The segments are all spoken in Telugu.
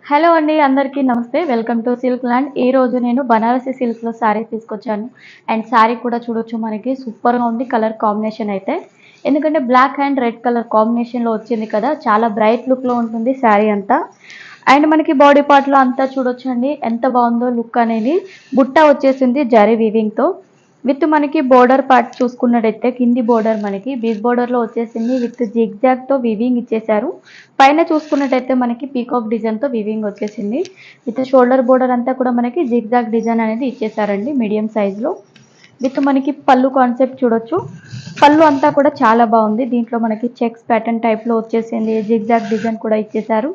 హలో అండి, అందరికీ నమస్తే. Welcome to silk land. ఈ రోజు నేను బనారసి సిల్క్లో శారీ తీసుకొచ్చాను. అండ్ శారీ కూడా చూడొచ్చు, మనకి సూపర్గా ఉంది కలర్ కాంబినేషన్ అయితే. ఎందుకంటే బ్లాక్ అండ్ రెడ్ కలర్ కాంబినేషన్లో వచ్చింది కదా, చాలా బ్రైట్ లుక్లో ఉంటుంది శారీ అంతా. అండ్ మనకి బాడీ పార్ట్లో అంతా చూడొచ్చు అండి, ఎంత బాగుందో లుక్ అనేది. బుట్ట వచ్చేసింది జరీ వీవింగ్తో. విత్ మనకి బోర్డర్ పార్ట్ చూసుకున్నట్టయితే కింది బోర్డర్ మనకి బిగ్ బోర్డర్లో వచ్చేసింది. విత్ జిగ్జాగ్తో వివింగ్ ఇచ్చేసారు. పైన చూసుకున్నట్టయితే మనకి పీకాక్ డిజైన్తో వివింగ్ వచ్చేసింది. విత్ షోల్డర్ బోర్డర్ అంతా కూడా మనకి జిగ్జాగ్ డిజైన్ అనేది ఇచ్చేసారండి మీడియం సైజులో. విత్ మనకి పళ్ళు కాన్సెప్ట్ చూడొచ్చు. పళ్ళు అంతా కూడా చాలా బాగుంది. దీంట్లో మనకి చెక్స్ ప్యాటర్న్ టైప్లో వచ్చేసింది. జిగ్జాగ్ డిజైన్ కూడా ఇచ్చేసారు.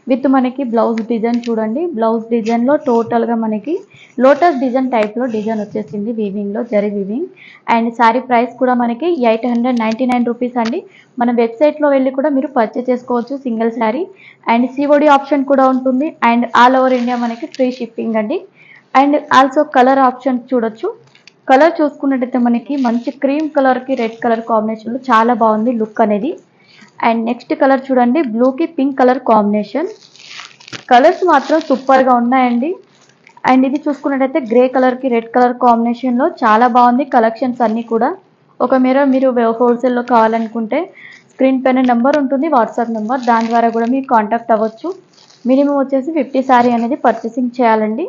విత్ మనకి బ్లౌజ్ డిజైన్ చూడండి. బ్లౌజ్ డిజైన్లో టోటల్గా మనకి లోటస్ డిజైన్ టైప్లో డిజైన్ వచ్చేసింది వీవింగ్లో, zari weaving. And sari price కూడా మనకి 899 రూపీస్ అండి. మన వెబ్సైట్లో వెళ్ళి కూడా మీరు పర్చేస్ చేసుకోవచ్చు single sari. And COD option కూడా ఉంటుంది. అండ్ ఆల్ ఓవర్ ఇండియా మనకి ఫ్రీ షిప్పింగ్ అండి. అండ్ ఆల్సో కలర్ ఆప్షన్ చూడొచ్చు. కలర్ చూసుకున్నట్టయితే మనకి మంచి క్రీమ్ కలర్కి రెడ్ కలర్ కాంబినేషన్లో చాలా బాగుంది లుక్ అనేది. అండ్ నెక్స్ట్ కలర్ చూడండి, బ్లూకి పింక్ కలర్ కాంబినేషన్. కలర్స్ మాత్రం సూపర్గా ఉన్నాయండి. అండ్ ఇది చూసుకున్నట్టయితే గ్రే కలర్కి రెడ్ కలర్ కాంబినేషన్లో చాలా బాగుంది కలెక్షన్స్ అన్నీ కూడా. ఒక మీరు హోల్సేల్లో కావాలనుకుంటే స్క్రీన్ పైన నెంబర్ ఉంటుంది, వాట్సాప్ నెంబర్, దాని ద్వారా కూడా మీరు కాంటాక్ట్ అవ్వచ్చు. మినిమం వచ్చేసి 50 శారీ అనేది పర్చేసింగ్ చేయాలండి.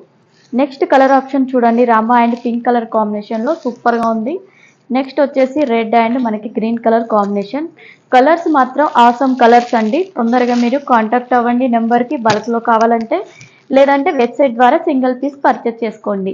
నెక్స్ట్ కలర్ ఆప్షన్ చూడండి, రామా అండ్ పింక్ కలర్ కాంబినేషన్లో సూపర్గా ఉంది. నెక్స్ట్ వచ్చేసి రెడ్ అండ్ మనకి గ్రీన్ కలర్ కాంబినేషన్. కలర్స్ మాత్రం ఆసమ్ కలర్స్ అండి. తొందరగా మీరు కాంటాక్ట్ అవ్వండి నెంబర్కి, బల్క్లో కావాలంటే. లేదంటే వెబ్సైట్ ద్వారా సింగిల్ పీస్ పర్చేస్ చేసుకోండి.